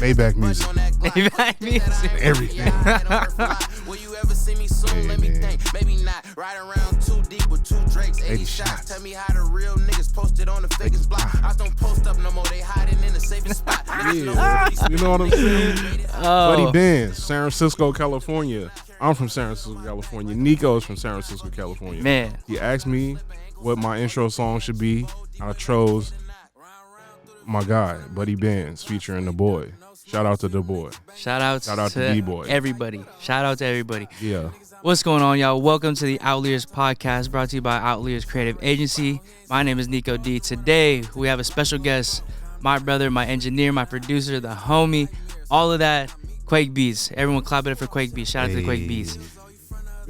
Maybach music. Maybach music. Everything. Will you ever see me soon? Let me think. Maybe not. Right around 2 deep with 2 Drakes, 80 shots. Tell me how the real niggas posted on the fakest block. I don't post up no more. They hiding in the safest spot. Yeah, you know what I'm saying? Buddy Benz, San Francisco, California. I'm from San Francisco, California. Nico is from San Francisco, California. Man. He asked me what my intro song should be. I chose my guy, Buddy Benz, featuring The Boy. Shout out to The Boy. Shout out to D-Boy. Everybody. Shout out to everybody. Yeah. What's going on, y'all? Welcome to the OUTLIERS podcast, brought to you by OUTLIERS Creative Agency. My name is Nico D. Today, we have a special guest, my brother, my engineer, my producer, the homie, all of that, QUAKEBEATZ. Everyone clap it up for QUAKEBEATZ. Shout out to QUAKEBEATZ.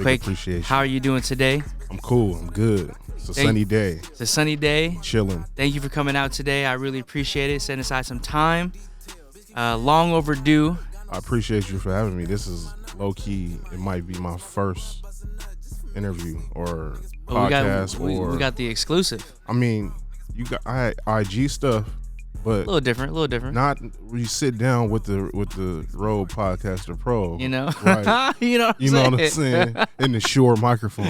Quake, appreciation. How are you doing today? I'm cool. I'm good. It's a sunny day. It's a sunny day. Chilling. Thank you for coming out today. I really appreciate it. Setting aside some time. Long overdue. I appreciate you for having me. This is low-key. It might be my first interview or podcast. We got the exclusive. I mean, I had IG stuff, but a little different. Not when you sit down with the Rode Podcaster Pro. You know, right? you know what I'm saying? In the Shure microphone.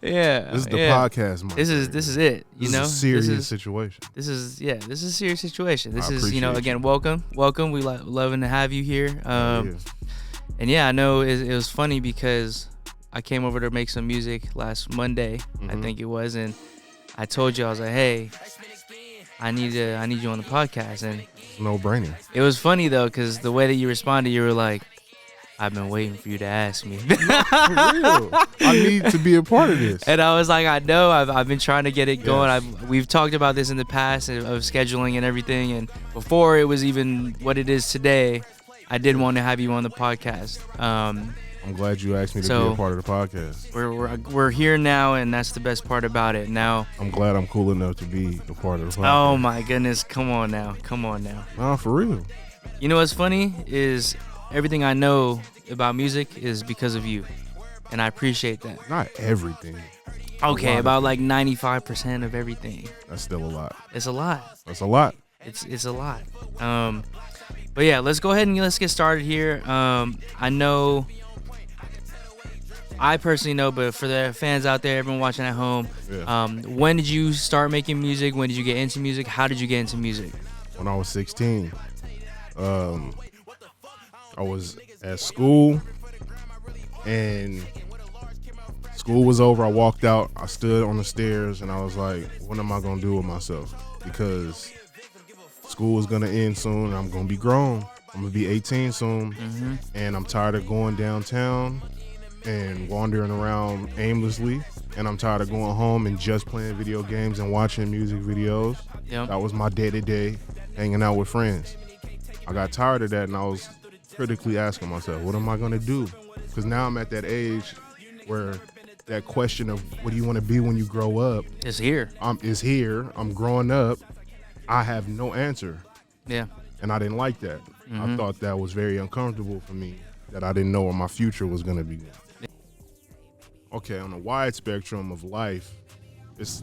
Yeah. This is the podcast microphone. This is it. You know, this is a serious situation. This is a serious situation. This is, appreciate again, welcome. We loving to have you here. And yeah, I know it was funny because I came over to make some music last Monday, I think it was, and I told you, I was like, hey, I need you on the podcast, and no brainer. It was funny though, because the way that you responded, you were like, I've been waiting for you to ask me. For real. I need to be a part of this. And I was like, I know, I've been trying to get it going. Yes. We've talked about this in the past of scheduling and everything, and before it was even what it is today, I did want to have you on the podcast. I'm glad you asked me to be a part of the podcast. We're here now, and that's the best part about it. Now I'm glad I'm cool enough to be a part of the podcast. Oh my goodness, come on now. Nah, for real. You know what's funny is everything I know about music is because of you, and I appreciate that. Not everything. Okay, about like 95% of everything. That's still a lot. It's a lot. That's a lot. It's a lot. But yeah, let's go ahead and let's get started here. I personally know, but for the fans out there, everyone watching at home, when did you start making music? When did you get into music? How did you get into music? When I was 16. I was at school, and school was over. I walked out. I stood on the stairs, and I was like, what am I going to do with myself? Because school is going to end soon. I'm going to be grown. I'm going to be 18 soon, and I'm tired of going downtown and wandering around aimlessly, and I'm tired of going home and just playing video games and watching music videos. Yep. That was my day-to-day, hanging out with friends. I got tired of that, and I was critically asking myself, what am I going to do? Because now I'm at that age where that question of what do you want to be when you grow up is here. I'm growing up. I have no answer. Yeah. And I didn't like that. I thought that was very uncomfortable for me, that I didn't know where my future was going to be. Okay, on a wide spectrum of life, it's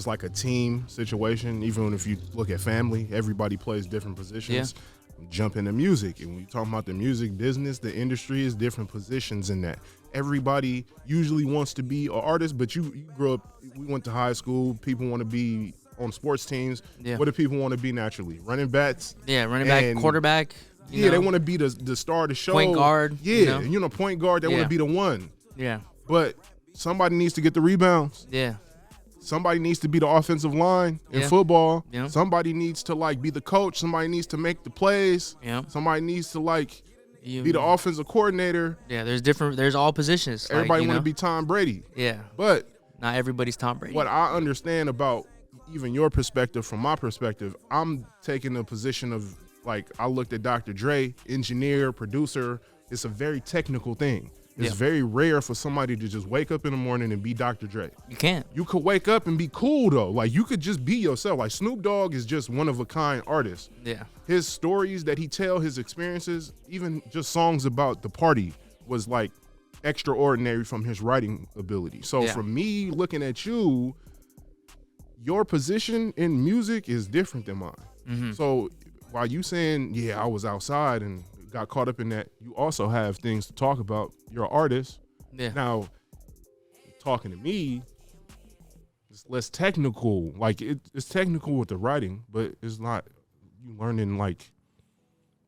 like a team situation. Even if you look at family, everybody plays different positions. Yeah. Jump into music, and when you're talking about the music business, the industry is different positions in that. Everybody usually wants to be an artist, but you grew up, we went to high school, people want to be on sports teams. Yeah. What do people want to be naturally? Running backs? Yeah, running back, quarterback. Yeah, they want to be the star of the show. Point guard. Yeah, point guard, they want to be the one. Yeah. But somebody needs to get the rebounds. Yeah. Somebody needs to be the offensive line in football. Yeah. Somebody needs to be the coach. Somebody needs to make the plays. Yeah. Somebody needs to be the offensive coordinator. Yeah, there's all positions. Everybody want to be Tom Brady. Yeah. But not everybody's Tom Brady. What I understand about even your perspective from my perspective, I'm taking the position of I looked at Dr. Dre, engineer, producer. It's a very technical thing. It's very rare for somebody to just wake up in the morning and be Dr. Dre. You can't. You could wake up and be cool, though. You could just be yourself. Snoop Dogg is just one-of-a-kind artist. Yeah. His stories that he tell, his experiences, even just songs about the party was, extraordinary from his writing ability. So for me looking at you, your position in music is different than mine. Mm-hmm. So while you saying, yeah, I was outside and got caught up in that, you also have things to talk about. You're an artist. Yeah. Now, talking to me, it's less technical. Like it's technical with the writing, but it's not you learning like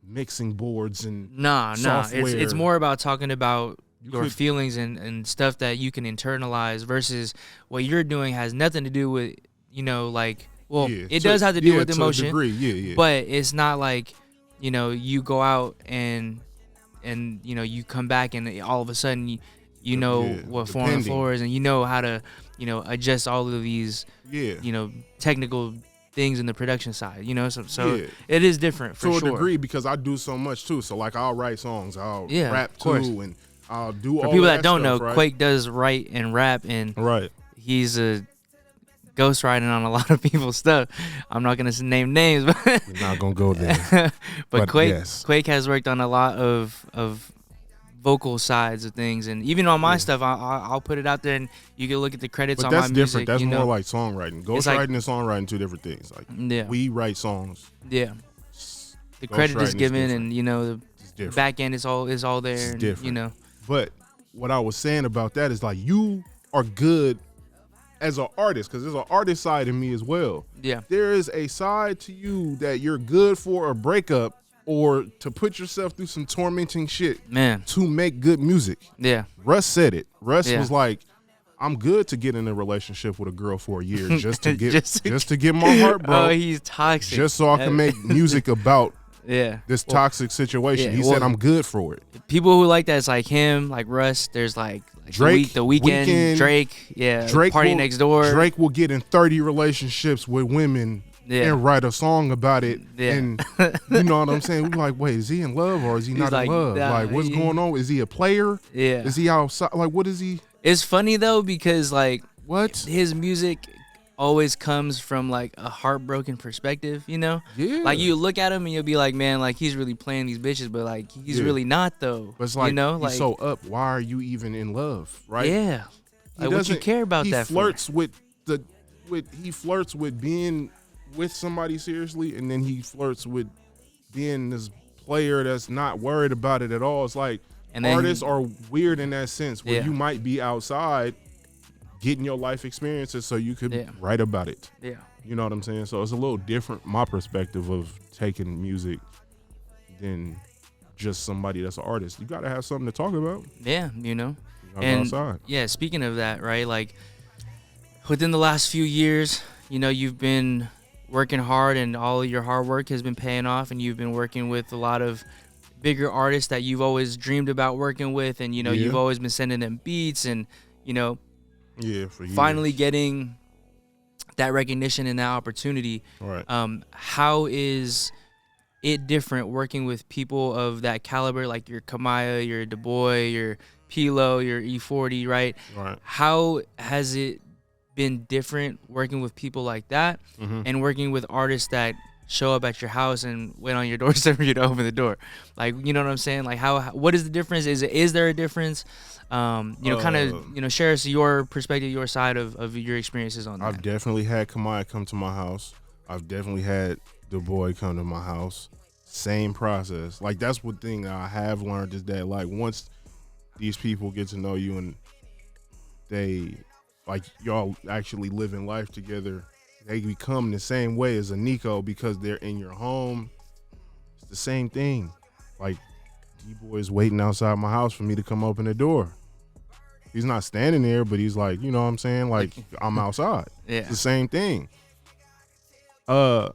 mixing boards and software. It's more about talking about your could- feelings and stuff that you can internalize versus what you're doing has nothing to do with, like, well, Yeah, it does have to do with to a emotion, degree, yeah. but it's not like, you go out and you come back and all of a sudden you know what four on the floor is and you know how to, adjust all of these, technical things in the production side, so Yeah. it is different for to sure. a degree because I do so much too. So like I'll write songs, I'll rap too, and I'll do For all people that that don't stuff, know, right? Quake does write and rap, and Right. he's a ghostwriting on a lot of people's stuff. I'm not gonna name names, but We're not gonna go there. but Quake yes. Quake has worked on a lot of vocal sides of things, and even on my stuff, I'll put it out there, and you can look at the credits But on that's my different. music. That's you know? more like songwriting. It's like- Ghostwriting and songwriting, two different things. Like Yeah. we write songs. Yeah, the credit Ghostwriting is is given, different. and It's different. back end is all there, It's and different. But what I was saying about that is like you are good as an artist because there's an artist side in me as well. yeah, There is a side to you that you're good for a breakup or to put yourself through some tormenting shit man, to make good music. yeah, Russ said it. Russ Yeah. was like, I'm good to get in a relationship with a girl for a year just to get Just to- to get my heart broke. Oh, he's toxic. Just so I can make music about yeah. this toxic situation. yeah, He well- said I'm good for it. People who like that, it's like him, like Russ. There's like Drake, the weekend, Weeknd, Drake, yeah, Drake Party will- Next Door. Drake will get in 30 relationships with women Yeah. and write a song about it. Yeah. And you know what I'm saying? We're like, wait, is he in love or is he not like, in love? nah, Like, what's going on? Is he a player? Yeah. Is he outside? Like, what is he? It's funny though because like What? his music always comes from like a heartbroken perspective, Yeah. Like you look at him and you'll be like, man, like he's really playing these bitches, but like he's Yeah. really not though. But it's like, like he's so up. Why are you even in love? Right? yeah. Like, what you doesn't- care about he that flirts with he flirts with being with somebody seriously, and then he flirts with being this player that's not worried about it at all. It's like And then artists are weird in that sense where Yeah. you might be outside getting your life experiences so you could Yeah. write about it. for? Yeah. You know what I'm saying? So it's a little different, my perspective of taking music than just somebody that's an artist. You got to have something to talk about. Yeah, You gotta go And outside. yeah, speaking of that, right? Like within the last few years, you've been working hard and all of your hard work has been paying off, and you've been working with a lot of bigger artists that you've always dreamed about working with, and Yeah. you've always been sending them beats, and Yeah, for years. finally getting that recognition and that opportunity. Right. How is it different working with people of that caliber, like your Kamaya, your Du Bois, your Pilo, your E40, right? Right. How has it been different working with people like that Mm-hmm. and working with artists that show up at your house and wait on your doorstep for you to open the door? Like, you know what I'm saying? Like, what is the difference? Is there a difference? Kind of, share us your perspective, your side of your experiences on that. I've definitely had Kamaya come to my house. I've definitely had Du Bois come to my house. Same process. Like, that's one thing that I have learned is that, like, once these people get to know you and they, like, y'all actually living life together, they become the same way as a Nico because they're in your home. It's the same thing. Like, D-Boy is waiting outside my house for me to come open the door. He's not standing there, but he's like, you know what I'm saying? Like, I'm outside. Yeah. It's the same thing. There's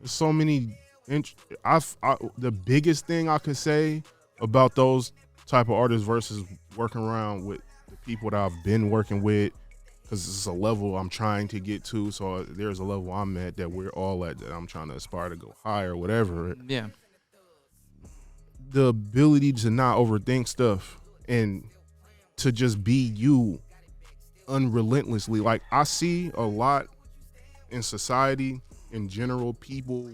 so many. The biggest thing I could say about those type of artists versus working around with the people that I've been working with, because it's a level I'm trying to get to. So there's a level I'm at that we're all at that I'm trying to aspire to go higher, or whatever. Yeah. The ability to not overthink stuff and to just be you unrelentlessly. Like, I see a lot in society in general, people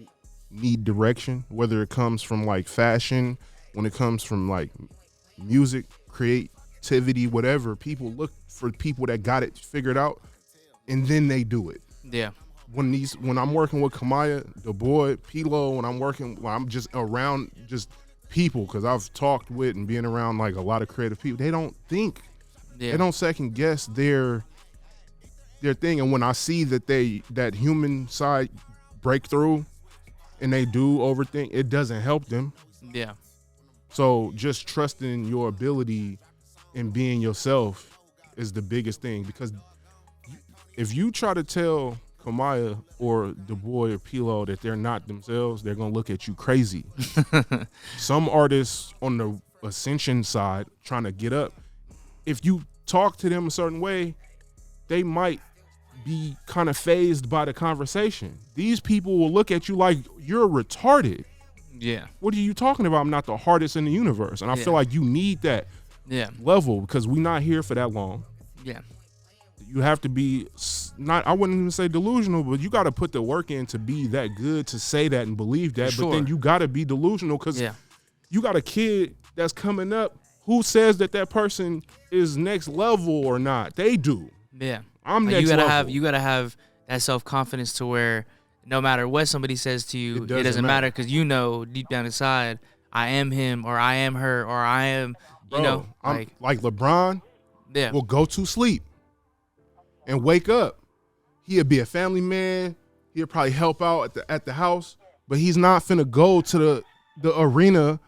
need direction, whether it comes from like fashion, when it comes from like music, creativity, whatever. People look for people that got it figured out and then they do it. Yeah. when I'm working with Kamaya, the boy, Pilo, when I'm just around just people, because I've talked with and being around like a lot of creative people, they don't think, they don't second guess their thing. And when I see that human side break through and they do overthink, it doesn't help them. Yeah. So just trusting your ability and being yourself is the biggest thing, because if you try to tell Kamaya or the boy or Pilo that they're not themselves, they're gonna look at you crazy. Some artists on the ascension side trying to get up, if you talk to them a certain way, they might be kind of phased by the conversation. These people will look at you like you're retarded. Yeah. What are you talking about? I'm not the hardest in the universe. And I feel like you need that level, because we're not here for that long. Yeah. You have to be I wouldn't even say delusional, but you got to put the work in to be that good, to say that and believe that. Sure. But then you got to be delusional, because you got a kid that's coming up who says that person is next level or not. They do. Yeah. I'm next level. You gotta have that self-confidence to where no matter what somebody says to you, it doesn't matter, because you know deep down inside, I am him or I am her or I am, like LeBron will go to sleep and wake up. He'll be a family man. He'll probably help out at the house, but he's not finna go to the arena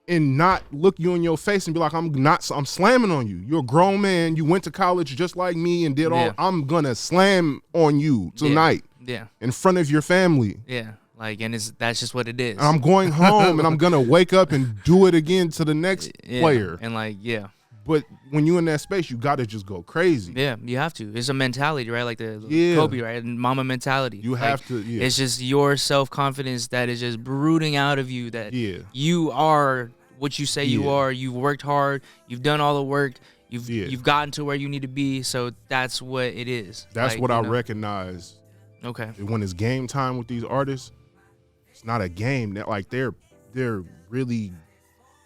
and not look you in your face and be like, I'm slamming on you. You're a grown man. You went to college just like me and did all. I'm gonna slam on you tonight. Yeah. In front of your family. Yeah. Like, and that's just what it is. And I'm going home and I'm gonna wake up and do it again to the next player. And But when you're in that space, you gotta just go crazy. Yeah, you have to. It's a mentality, right? Like the Kobe, right? And mama mentality. You have to. Yeah. It's just your self-confidence that is just brooding out of you that you are what you say you are. You've worked hard. You've done all the work. You've gotten to where you need to be. So that's what it is. That's what I recognize. Okay. When it's game time with these artists, it's not a game. That like they're really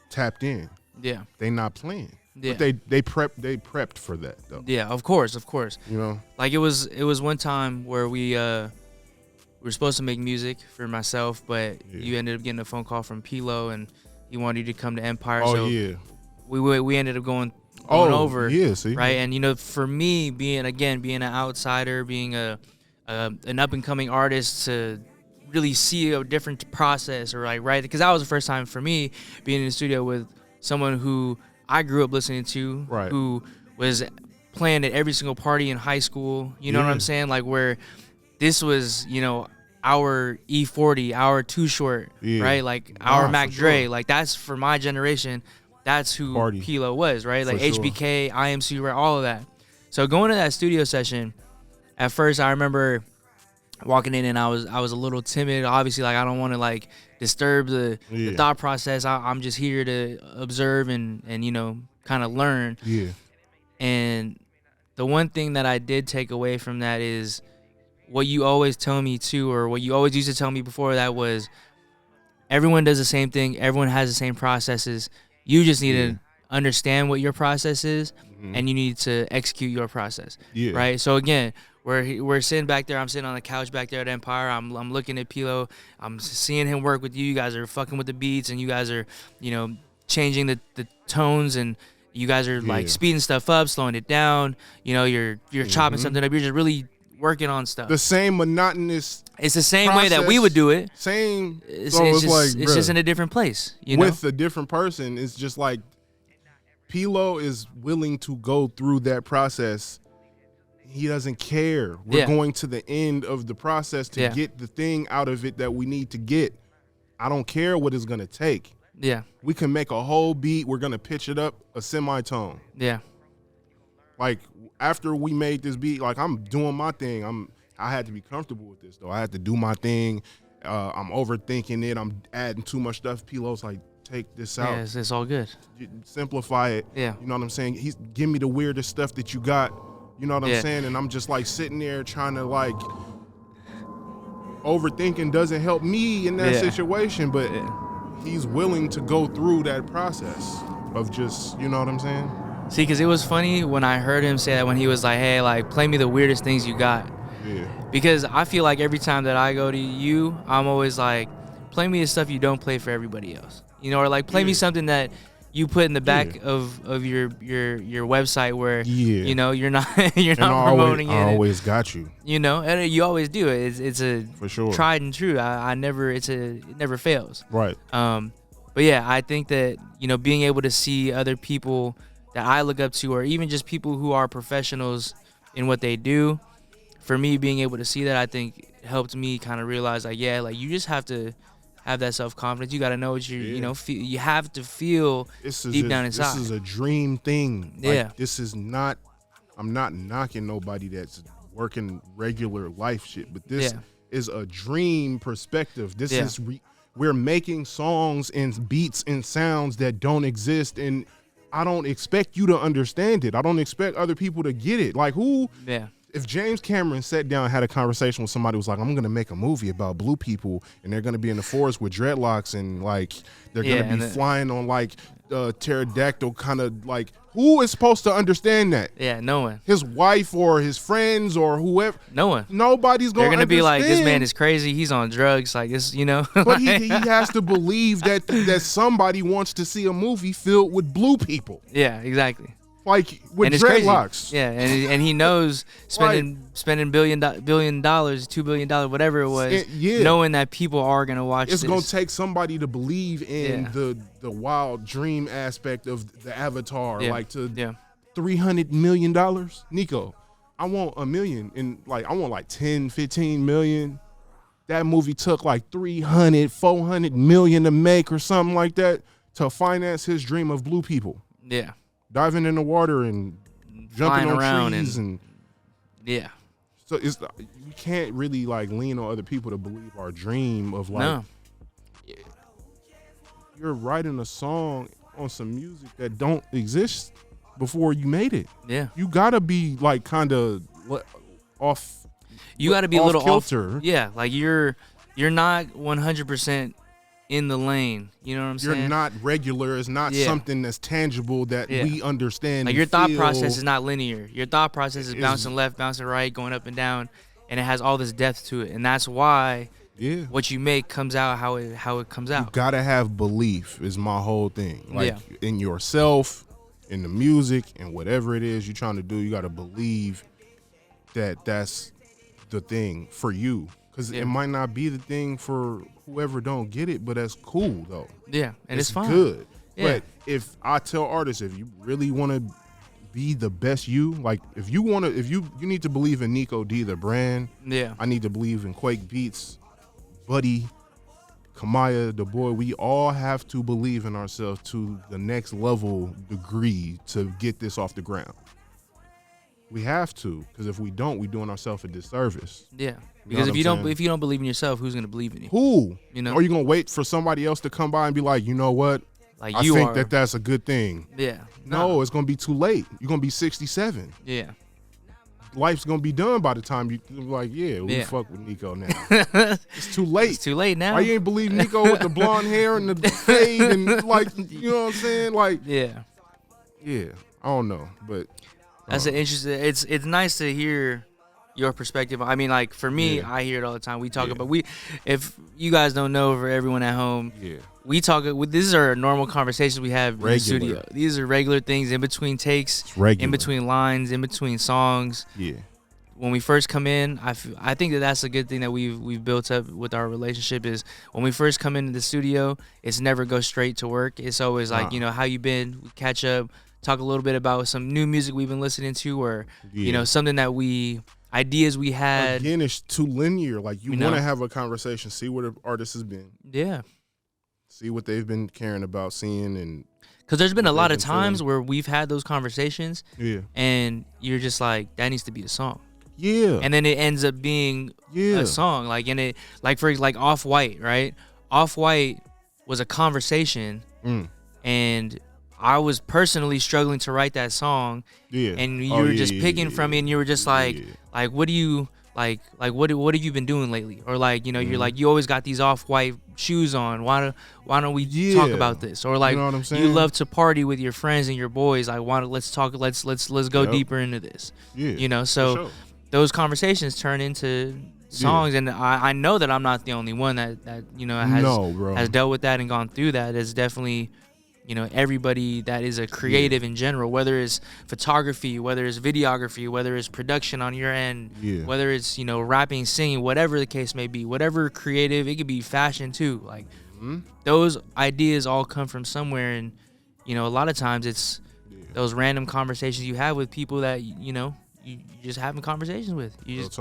tapped in. Yeah. They not playing. Yeah. But they prepped for that though. Yeah, of course. You know? Like it was one time where we were supposed to make music for myself, but you ended up getting a phone call from Pilo and he wanted you to come to Empire. Oh, so yeah. We ended up going over. Yeah, see. Right? And for me being an outsider, being an up and coming artist, to really see a different process, or right? Because that was the first time for me being in the studio with someone who I grew up listening to, who was playing at every single party in high school. You know what I'm saying? Like where this was, our E40, our Too Short, right? Like our Mac Dre. Sure. Like that's for my generation. That's who Pilo was, right? Like HBK, IMC, right? All of that. So going to that studio session, at first I remember walking in and I was a little timid. Obviously, like I don't want to like disturb the thought process. I'm just here to observe and kind of learn. Yeah. And the one thing that I did take away from that is what you always tell me too, or what you always used to tell me before that, was everyone does the same thing. Everyone has the same processes. You just need to understand what your process is, and you need to execute your process. Yeah. Right. So again, we're sitting back there. I'm sitting on the couch back there at Empire. I'm looking at Pilo. I'm seeing him work with you. You guys are fucking with the beats, and you guys are changing the tones, and you guys are like speeding stuff up, slowing it down. You're chopping something up. You're just really working on stuff. The same monotonous. It's the same process, way that we would do it. Same. It's just in a different place. With a different person, it's just like Pilo is willing to go through that process. He doesn't care. We're going to the end of the process to get the thing out of it that we need to get. I don't care what it's gonna take. Yeah. We can make a whole beat. We're gonna pitch it up a semitone. Yeah. Like after we made this beat, like I'm doing my thing. I had to be comfortable with this though. I had to do my thing. I'm overthinking it. I'm adding too much stuff. Pilo's like, take this out. Yeah, it's all good. Simplify it. Yeah. You know what I'm saying? Give me the weirdest stuff that you got. You know what I'm saying? And I'm just like sitting there trying to like overthinking doesn't help me in that situation, but he's willing to go through that process of just, you know what I'm saying? See, because it was funny when I heard him say that, when he was like, hey, like play me the weirdest things you got. Yeah. Because I feel like every time that I go to you, I'm always like, play me the stuff you don't play for everybody else. You know, or like play me something that you put in the back of your website where you know you're not promoting it. I always got you. You know, and you always do it. It's a for sure tried and true. It never fails. Right. But yeah, I think that, you know, being able to see other people that I look up to, or even just people who are professionals in what they do, for me being able to see that, I think helped me kind of realize like, yeah, like you just have to have that self-confidence. You got to know what you know, you have to feel deep down inside. This is a dream thing. Yeah. Like, this is not, I'm not knocking nobody that's working regular life shit, but this is a dream perspective. This is, we're making songs and beats and sounds that don't exist, and I don't expect you to understand it. I don't expect other people to get it. Like who? Yeah. If James Cameron sat down and had a conversation with somebody who was like, I'm going to make a movie about blue people and they're going to be in the forest with dreadlocks and like they're going to be flying on like pterodactyl kind of like, who is supposed to understand that? Yeah, no one. His wife or his friends or whoever. No one. Nobody's going to They're going to be like, this man is crazy. He's on drugs. Like this, you know. But he has to believe that somebody wants to see a movie filled with blue people. Yeah, exactly. Like with dreadlocks. Yeah, and he knows spending $1 billion, $2 billion, whatever it was, knowing that people are gonna watch. It's gonna take somebody to believe in the wild dream aspect of the Avatar, like to $300 million. Nico, I want $1 million, and like I want like 10, 15 million. That movie took like 300, 400 million to make or something like that to finance his dream of blue people. Yeah. Diving in the water and jumping on around trees and so it's, we can't really like lean on other people to believe our dream of like you're writing a song on some music that don't exist before you made it. Yeah, you gotta be like kind of off. You gotta be a little kilter. Yeah, like you're not 100% in the lane, you know what I'm saying? You're not regular. It's not something that's tangible that we understand. Like your thought process is not linear. Your thought process is bouncing left, bouncing right, going up and down, and it has all this depth to it. And that's why what you make comes out how it comes out. You gotta have belief is my whole thing. Like in yourself, in the music, and whatever it is you're trying to do, you gotta believe that that's the thing for you. Because it might not be the thing for whoever don't get it, but that's cool though. Yeah, and it's fine. Good. Yeah. But if I tell artists, if you really want to be the best you, like if you need to believe in Nico D, the brand. Yeah. I need to believe in QUAKEBEATZ, Buddy, Kamaya, the boy. We all have to believe in ourselves to the next level degree to get this off the ground. We have to, because if we don't, we're doing ourselves a disservice. Yeah. Because if you don't believe in yourself, who's gonna believe in you? Who? You know? Are you gonna wait for somebody else to come by and be like, you know what? Like I think that's a good thing. Yeah. No, it's gonna be too late. You're gonna be 67. Yeah. Life's gonna be done by the time you like, we fuck with Nico now. It's too late. It's too late now. Why you ain't believe Nico with the blonde hair and the fade and like, you know what I'm saying? Like, yeah. I don't know, but that's an interesting. It's nice to hear your perspective. I mean, like for me, I hear it all the time. We talk about if you guys don't know, for everyone at home, we talk. These are normal conversations we have in the studio. These are regular things in between takes, in between lines, in between songs. Yeah. When we first come in, I think that's a good thing that we've built up with our relationship is when we first come into the studio, it's never go straight to work. It's always like, you know, how you been? We catch up, talk a little bit about some new music we've been listening to, or you know, something that ideas we had. Again, it's too linear. Like you want to have a conversation, see where the artist has been. Yeah. See what they've been caring about seeing, and because there's been a lot of times where we've had those conversations. Yeah. And you're just like, that needs to be the song. Yeah. And then it ends up being a song. Like and it for Off-White, right? Off-White was a conversation, and I was personally struggling to write that song, and you were just picking from it, and you were just like what do you what have you been doing lately? Or like, you know, you're like, you always got these Off-White shoes on. Why don't we talk about this? Or like, you know what I'm saying? You love to party with your friends and your boys. Like, let's talk. Let's go deeper into this. Yeah, you know. So those conversations turn into songs, and I know that I'm not the only one that has dealt with that and gone through that. It's definitely, everybody that is a creative in general, whether it's photography, whether it's videography, whether it's production on your end, whether it's rapping, singing, whatever the case may be, whatever creative. It could be fashion too. Like those ideas all come from somewhere, and a lot of times it's those random conversations you have with people that you just having conversations with. You just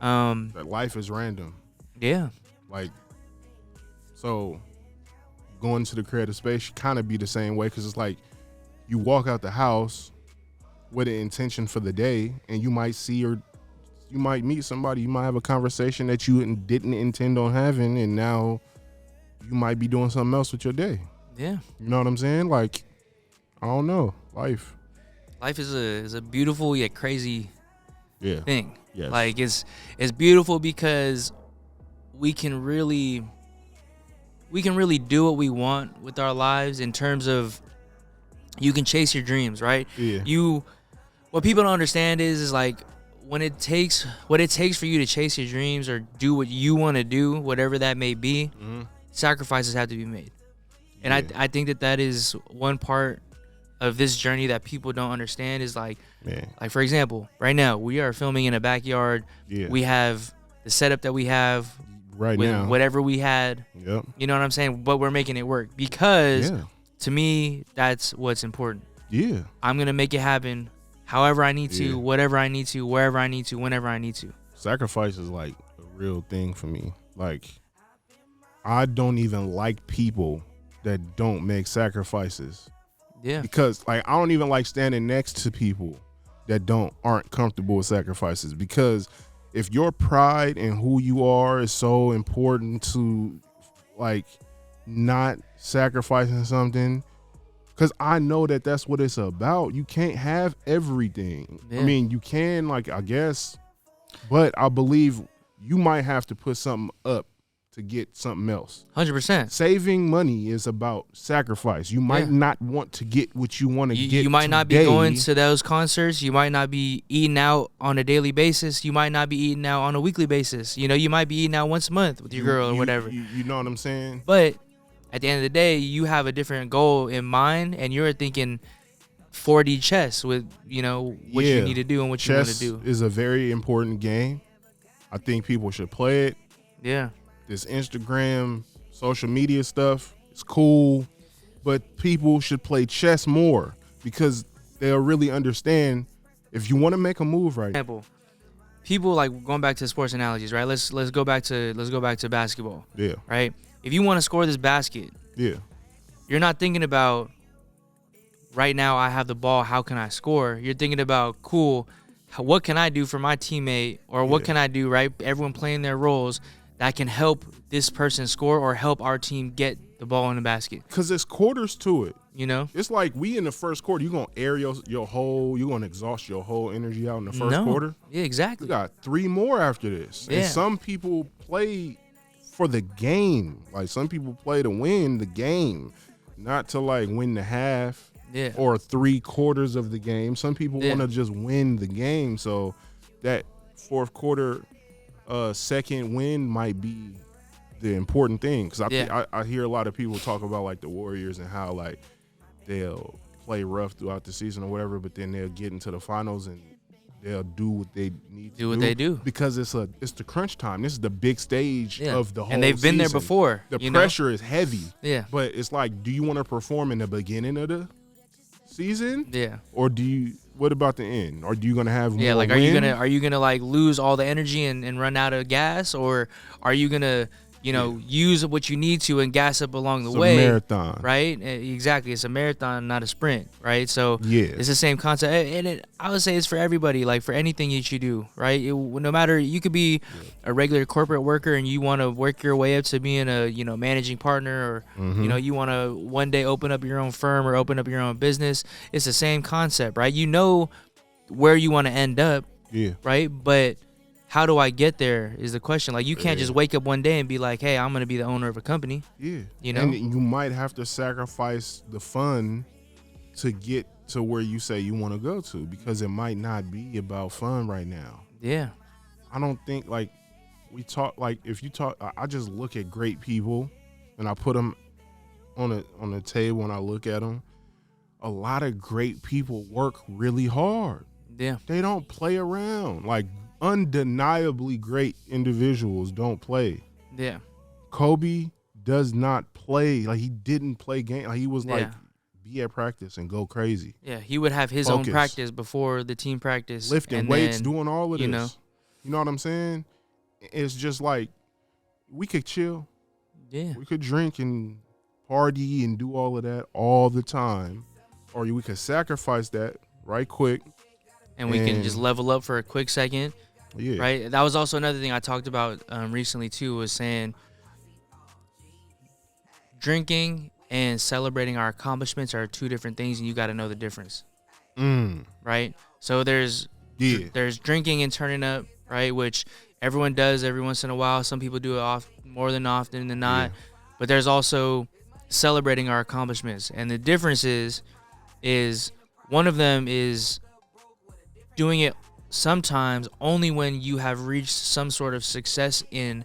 that life is random. Yeah. Like, so going to the creative space kind of be the same way, because it's like you walk out the house with an intention for the day, and you might see or you might meet somebody, you might have a conversation that you didn't intend on having, and now you might be doing something else with your day. Yeah. You know what I'm saying? Like, I don't know. Life is a beautiful yet crazy thing. Yes. Like it's beautiful because we can really do what we want with our lives, in terms of you can chase your dreams, right? Yeah. What people don't understand is like what it takes for you to chase your dreams or do what you want to do, whatever that may be, sacrifices have to be made. And I think that is one part of this journey that people don't understand, is like for example, right now we are filming in a backyard. We have the setup that we have right with now, whatever we had. Yep. You know what I'm saying? But we're making it work because to me, that's what's important. Yeah. I'm going to make it happen however I need to, whatever I need to, wherever I need to, whenever I need to. Sacrifice is like a real thing for me. Like, I don't even like people that don't make sacrifices. Yeah. Because like I don't even like standing next to people that aren't comfortable with sacrifices, because if your pride and who you are is so important to like not sacrificing something, because I know that that's what it's about. You can't have everything. I mean, you can, like, I guess, but I believe you might have to put something up to get something else. 100%. Saving money is about sacrifice. You might not want to get what you want to get. You might not be going to those concerts. You might not be eating out on a daily basis. You might not be eating out on a weekly basis. You might be eating out once a month with your girl or whatever. You know what I'm saying? But at the end of the day, you have a different goal in mind, and you're thinking 4D chess with, what you need to do and what you want to do. Chess is a very important game. I think people should play it. Yeah. This Instagram, social media stuff, it's cool, but people should play chess more, because they'll really understand if you want to make a move right. Example, people, like, going back to sports analogies, right? Let's go back to basketball. Yeah. Right? If you want to score this basket, you're not thinking about, right now I have the ball, how can I score? You're thinking about, cool, what can I do for my teammate, or what can I do, right? Everyone playing their roles that can help this person score or help our team get the ball in the basket. Because there's quarters to it. It's like we in the first quarter, you're going to air you're going to exhaust your whole energy out in the first quarter. Yeah, exactly. You got 3 more after this. Yeah. And some people play for the game. Like, some people play to win the game, not to like win the half or 3/4 of the game. Some people want to just win the game. So that fourth quarter second win might be the important thing, because I hear a lot of people talk about like the Warriors and how like they'll play rough throughout the season or whatever, but then they'll get into the finals and they'll do what they need to do. What they do, because it's the crunch time. This is the big stage of the whole and they've been season. there before. The pressure is heavy. Yeah, but it's like, do you want to perform in the beginning of the season? Yeah, or what about the end? Are you gonna have more like win? are you gonna like lose all the energy and run out of gas, or are you gonna use what you need to and gas up along the way? It's a marathon, right? Exactly, it's a marathon, not a sprint, right? So it's the same concept, and I would say it's for everybody, like for anything that you do, right? No matter, you could be a regular corporate worker and you want to work your way up to being a managing partner, or you want to one day open up your own firm or open up your own business. It's the same concept, right? Where you want to end up, right? But how do I get there is the question. Like, you can't just wake up one day and be like, hey, I'm going to be the owner of a company. And you might have to sacrifice the fun to get to where you say you want to go to, because it might not be about fun right now. Yeah. I don't think, like, we talk, like, if you talk, I just look at great people and I put them on the table and I look at them. A lot of great people work really hard. Yeah. They don't play around. Like, undeniably great individuals don't play. Yeah. Kobe does not play. Like, he didn't play game. Like, he was like, be at practice and go crazy. Yeah, he would have his own practice before the team practice. Lifting weights, doing all of this. You know what I'm saying? It's just like, we could chill. Yeah. We could drink and party and do all of that all the time. Or we could sacrifice that right quick. And we can just level up for a quick second. Yeah. Right? That was also another thing I talked about recently, too, was saying drinking and celebrating our accomplishments are two different things, and you got to know the difference. Right? So there's drinking and turning up, right, which everyone does every once in a while. Some people do it more than often than not. Yeah. But there's also celebrating our accomplishments. And the difference is one of them is doing it sometimes only when you have reached some sort of success in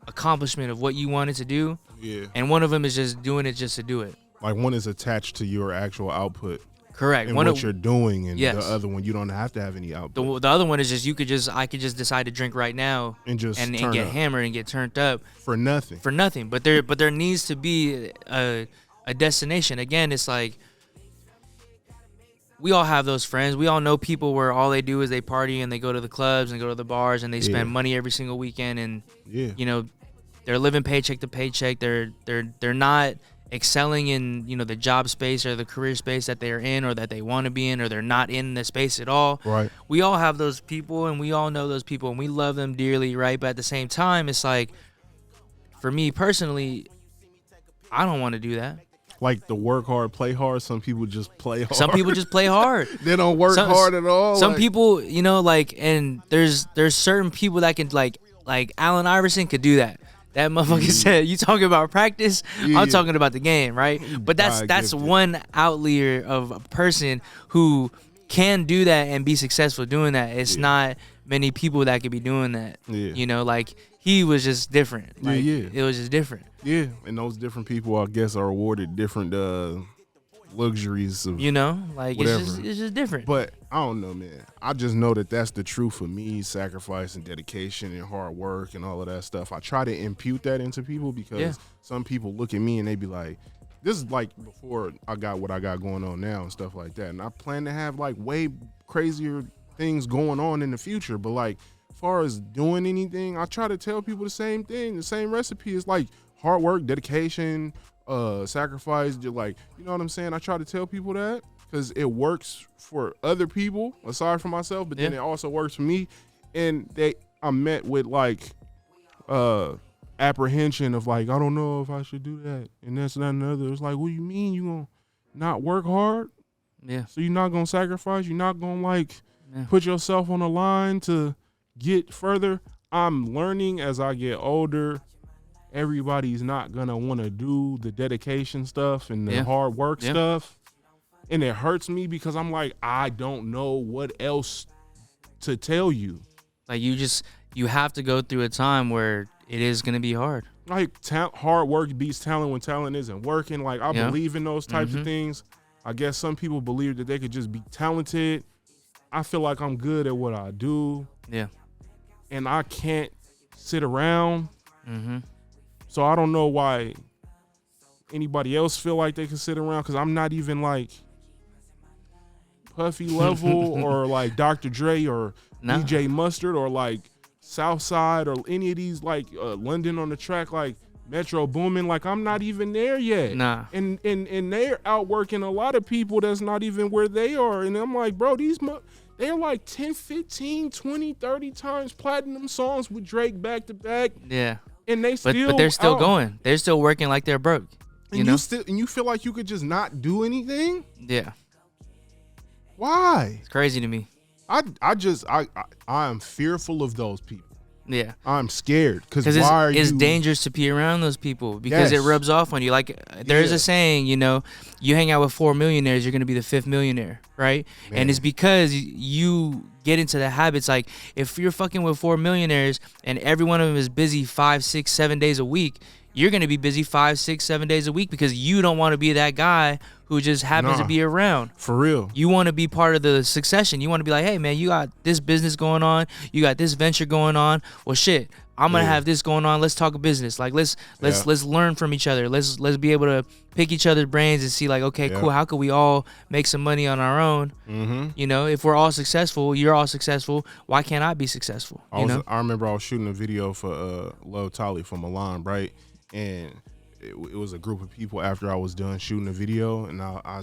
accomplishment of what you wanted to do. Yeah. And one of them is just doing it just to do it. Like, one is attached to your actual output. Correct. And what you're doing, and the other one, you don't have to have any output. The other one is just I could just decide to drink right now and get hammered and get turned up for nothing. But there needs to be a destination. Again, it's like, we all have those friends. We all know people where all they do is they party and they go to the clubs and go to the bars and they spend money every single weekend, and you know, they're living paycheck to paycheck. They're not excelling in, you know, the job space or the career space that they're in or that they want to be in, or they're not in the space at all. Right. We all have those people, and we all know those people, and we love them dearly, right? But at the same time, it's like, for me personally, I don't want to do that. Like the work hard, play hard. Some people just play hard. Some people just play hard. They don't work hard at all. Some people, you know, like, and there's certain people that can, like Allen Iverson could do that. That motherfucker said, you talking about practice? I'm talking about the game, right? But that's one outlier of a person who can do that and be successful doing that. It's not many people that could be doing that. Yeah. You know, like, he was just different. Like, it was just different. Yeah, and those different people, I guess, are awarded different luxuries of, you know, like, whatever. It's just different. But I don't know, man. I just know that that's the truth for me: sacrifice and dedication and hard work and all of that stuff. I try to impute that into people because some people look at me and they be like, this is like before I got what I got going on now and stuff like that. And I plan to have like way crazier things going on in the future. But like, as far as doing anything, I try to tell people the same thing, the same recipe. It's like hard work, dedication, sacrifice. Like, you know what I'm saying? I try to tell people that because it works for other people aside from myself, but then it also works for me. And I'm met with like apprehension of like, I don't know if I should do that, and that's not another. It's like, what do you mean you gonna not work hard? Yeah. So you're not gonna sacrifice? You're not gonna like put yourself on the line to get further? I'm learning as I get older. Everybody's not gonna want to do the dedication stuff and the hard work stuff, and it hurts me because I'm like, I don't know what else to tell you. Like, you have to go through a time where it is gonna be hard. Like, hard work beats talent when talent isn't working. Like, I believe in those types of things. I guess some people believe that they could just be talented. I feel like I'm good at what I do. Yeah. And I can't sit around. So I don't know why anybody else feel like they can sit around, because I'm not even like Puffy level or like Dr. Dre or DJ Mustard or like Southside or any of these like London on the Track, like Metro Boomin. Like, I'm not even there yet. Nah. And they're outworking a lot of people that's not even where they are. And I'm like, bro, they're like 10, 15, 20, 30 times platinum songs with Drake back to back. Yeah. And but they're still going. They're still working like they're broke. You know? And you feel like you could just not do anything? Yeah. Why? It's crazy to me. I am fearful of those people. Yeah. I'm scared because it's dangerous to be around those people because it rubs off on you. Like there's a saying, you know, you hang out with 4 millionaires, you're gonna be the 5th millionaire, right? Man. And it's because you get into the habits. Like if you're fucking with 4 millionaires and every one of them is busy 5, 6, 7 days a week, you're gonna be busy 5, 6, 7 days a week because you don't want to be that guy who just happens to be around. For real. You want to be part of the succession. You want to be like, hey man, you got this business going on, you got this venture going on. Well shit, I'm gonna have this going on. Let's talk business. Like let's learn from each other. Let's be able to pick each other's brains and see like, okay, cool. How can we all make some money on our own? Mm-hmm. You know, if we're all successful, you're all successful. Why can't I be successful? I remember I was shooting a video for Love Tolly from Milan, right? And it was a group of people after I was done shooting the video, and I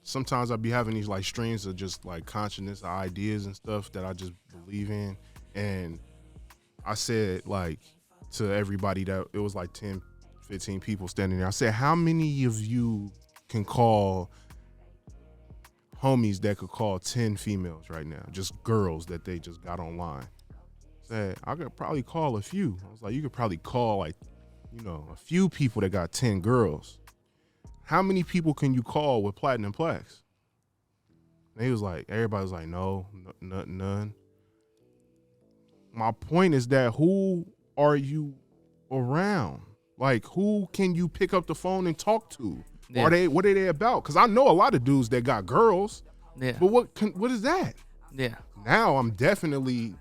sometimes I'd be having these like streams of just like consciousness ideas and stuff that I just believe in, and I said like to everybody that it was like 10, 15 people standing there. I said, how many of you can call homies that could call 10 females right now, just girls that they just got online? I said, I could probably call a few. I was like, you could probably call like, you know, a few people that got 10 girls. How many people can you call with platinum plaques? And he was like, everybody was like, no, none. My point is that who are you around? Like, who can you pick up the phone and talk to? Yeah. What are they about? Because I know a lot of dudes that got girls. Yeah. But what is that? Yeah. Now I'm definitely,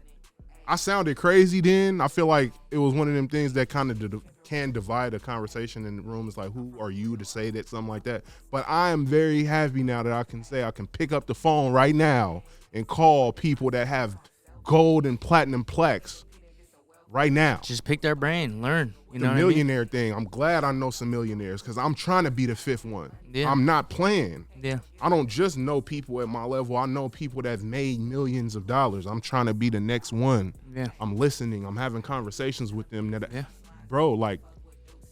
I sounded crazy then. I feel like it was one of them things that kind of can divide a conversation in the room. It's like, who are you to say that, something like that? But I am very happy now that I can say I can pick up the phone right now and call people that have gold and platinum plaques right now. Just pick their brain, learn. You know the millionaire thing. I'm glad I know some millionaires because I'm trying to be the 5th one. Yeah. I'm not playing. Yeah. I don't just know people at my level. I know people that have made millions of dollars. I'm trying to be the next one. Yeah. I'm listening. I'm having conversations with them that bro, like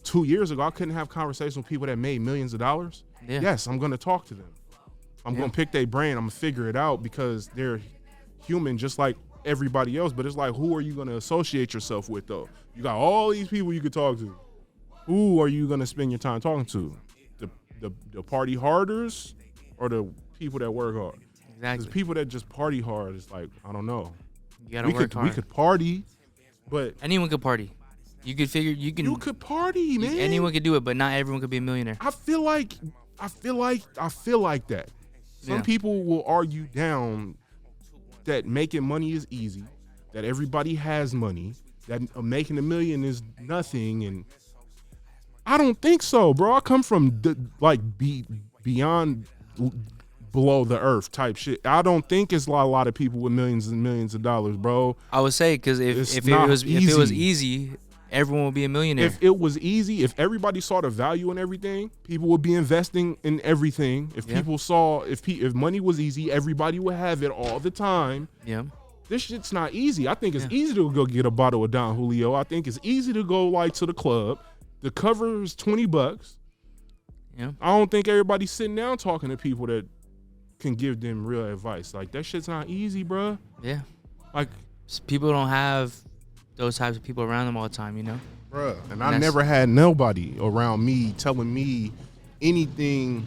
2 years ago, I couldn't have conversations with people that made millions of dollars. Yeah. Yes, I'm going to talk to them. I'm going to pick their brain. I'm going to figure it out because they're human just like everybody else. But it's like, who are you going to associate yourself with, though? You got all these people you could talk to. Who are you going to spend your time talking to? The party harders or the people that work hard? Exactly. Because people that just party hard, it's like, I don't know. You got to work hard. We could party, but anyone could party. You could figure you could party, man. Anyone could do it, but not everyone could be a millionaire. I feel like that. Some people will argue down that making money is easy, that everybody has money, that making $1 million is nothing, and I don't think so, bro. I come from beyond below the earth type shit. I don't think it's a lot of people with millions and millions of dollars, bro. I would say because if it was easy, everyone would be a millionaire. If it was easy, if everybody saw the value in everything, people would be investing in everything. If people saw, if money was easy, everybody would have it all the time. Yeah. This shit's not easy. I think it's easy to go get a bottle of Don Julio. I think it's easy to go like to the club. The cover is $20. Yeah. I don't think everybody's sitting down talking to people that can give them real advice. Like, that shit's not easy, bro. Yeah. Like, people don't have those types of people around them all the time, you know? Bruh. And I never had nobody around me telling me anything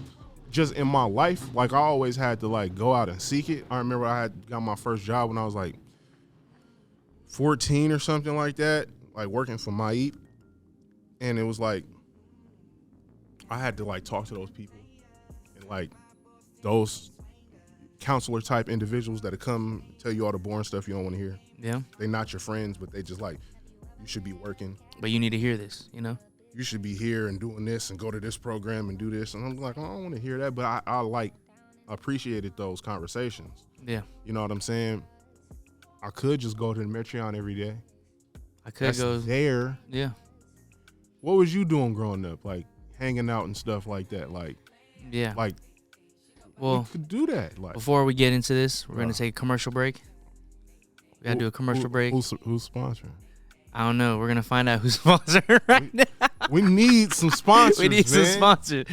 just in my life. Like, I always had to, like, go out and seek it. I remember I had got my first job when I was, like, 14 or something like that, like, working for Maip. And it was, like, I had to, like, talk to those people. And, like, those counselor-type individuals that come tell you all the boring stuff you don't want to hear. Yeah. They're not your friends, but they just, like, you should be working. But you need to hear this, you know? You should be here and doing this and go to this program and do this. And I'm like, I don't want to hear that. But I appreciated those conversations. Yeah. You know what I'm saying? I could just go to the Metreon every day. I could go there. Yeah. What was you doing growing up? Like, hanging out and stuff like that? Like, yeah. Like, well, you could do that. Like, before we get into this, we're going to take a commercial break. We got to do a commercial break. Who's sponsoring? I don't know. We're going to find out who's sponsoring right now. We need some sponsors, We need some sponsors.